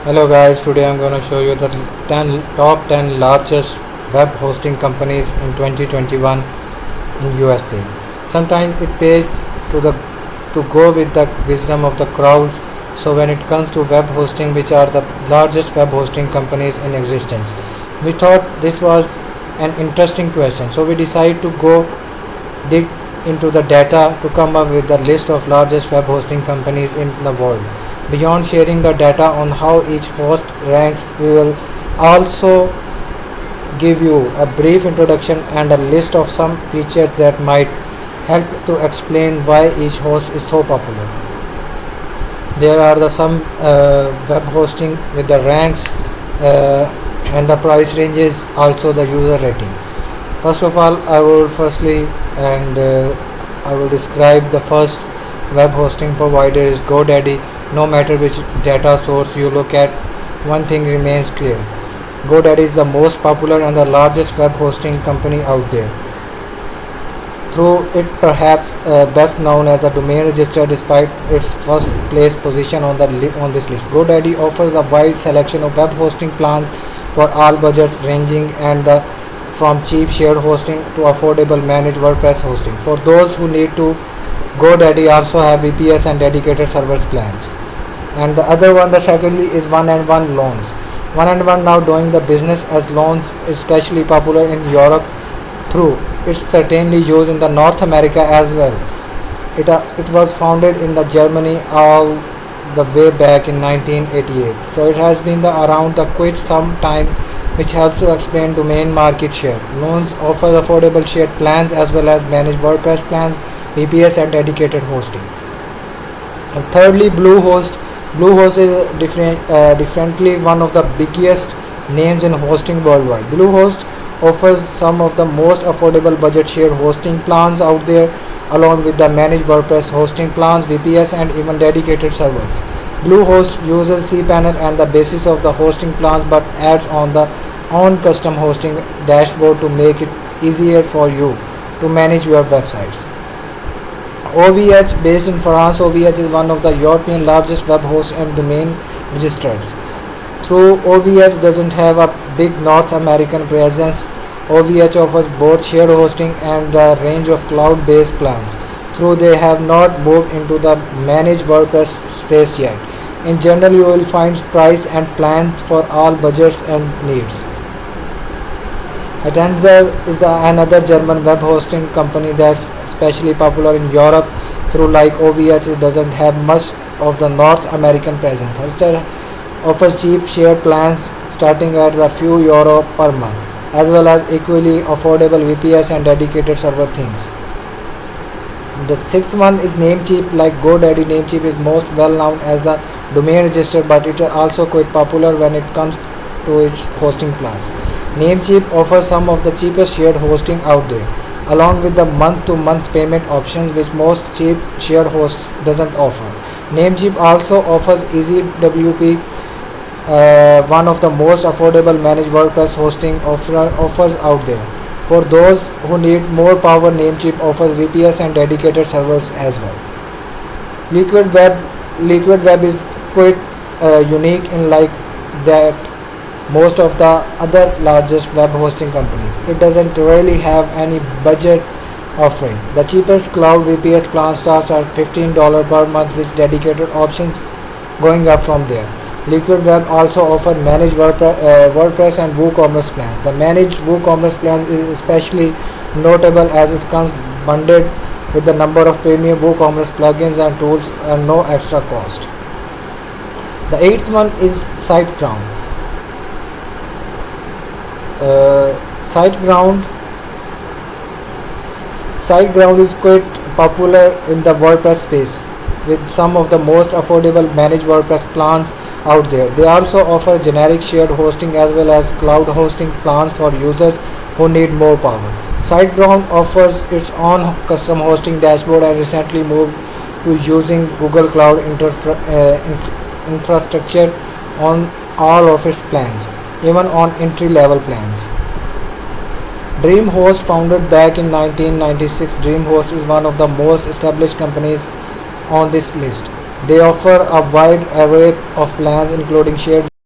Hello guys, today I'm going to show you the top 10 largest web hosting companies in 2021 in USA. Sometimes it pays to go with the wisdom of the crowds. So when it comes to web hosting, which are the largest web hosting companies in existence, we thought this was an interesting question. So we decided to go dig into the data to come up with the list of largest web hosting companies in the world. Beyond sharing the data on how each host ranks, we will also give you a brief introduction and a list of some features that might help to explain why each host is so popular. There are some web hosting with the ranks and the price ranges, also the user rating. First of all, I will describe the first web hosting provider is GoDaddy. No matter which data source you look at, one thing remains clear. GoDaddy is the most popular and the largest web hosting company out there. Through it perhaps best known as a domain register despite its first place position on this list. GoDaddy offers a wide selection of web hosting plans for all budgets ranging from cheap shared hosting to affordable managed WordPress hosting. For those who need to, GoDaddy also have VPS and dedicated servers plans. And the other one, the secondly, is One&One Loans. One&One now doing the business as loans, especially popular in Europe. Through it's certainly used in the North America as well. It was founded in the Germany all the way back in 1988. So it has been around quite some time, which helps to explain domain market share. Loans offers affordable shared plans as well as managed WordPress plans, VPS and dedicated hosting. And thirdly, Bluehost. Bluehost is differently one of the biggest names in hosting worldwide. Bluehost offers some of the most affordable budget shared hosting plans out there, along with the managed WordPress hosting plans, VPS and even dedicated servers. Bluehost uses cPanel and the basis of the hosting plans, but adds on the own custom hosting dashboard to make it easier for you to manage your websites. OVH, based in France, OVH is one of the European largest web hosts and domain registrars. Through OVH doesn't have a big North American presence, OVH offers both shared hosting and a range of cloud-based plans. Through they have not moved into the managed WordPress space yet. In general, you will find price and plans for all budgets and needs. Adenza is another German web hosting company that's especially popular in Europe. Through like OVH, it doesn't have much of the North American presence. Instead, offers cheap shared plans starting at a few euro per month, as well as equally affordable VPS and dedicated server things. The sixth one is Namecheap. Like GoDaddy, Namecheap is most well known as the domain register, but it is also quite popular when it comes to its hosting plans. Namecheap offers some of the cheapest shared hosting out there, along with the month-to-month payment options which most cheap shared hosts doesn't offer. Namecheap also offers EasyWP, one of the most affordable managed WordPress hosting offers out there. For those who need more power, Namecheap offers VPS and dedicated servers as well. Liquid Web is quite unique in like that most of the other largest web hosting companies. It doesn't really have any budget offering. The cheapest cloud VPS plan starts at $15 per month with dedicated options going up from there. Liquid Web also offers managed WordPress and WooCommerce plans. The managed WooCommerce plans is especially notable as it comes bundled with the number of premium WooCommerce plugins and tools and no extra cost. The eighth one is SiteGround. SiteGround is quite popular in the WordPress space with some of the most affordable managed WordPress plans out there. They also offer generic shared hosting as well as cloud hosting plans for users who need more power. SiteGround offers its own custom hosting dashboard and recently moved to using Google Cloud infrastructure on all of its plans, even on entry-level plans. DreamHost, founded back in 1996, DreamHost is one of the most established companies on this list. They offer a wide array of plans including shared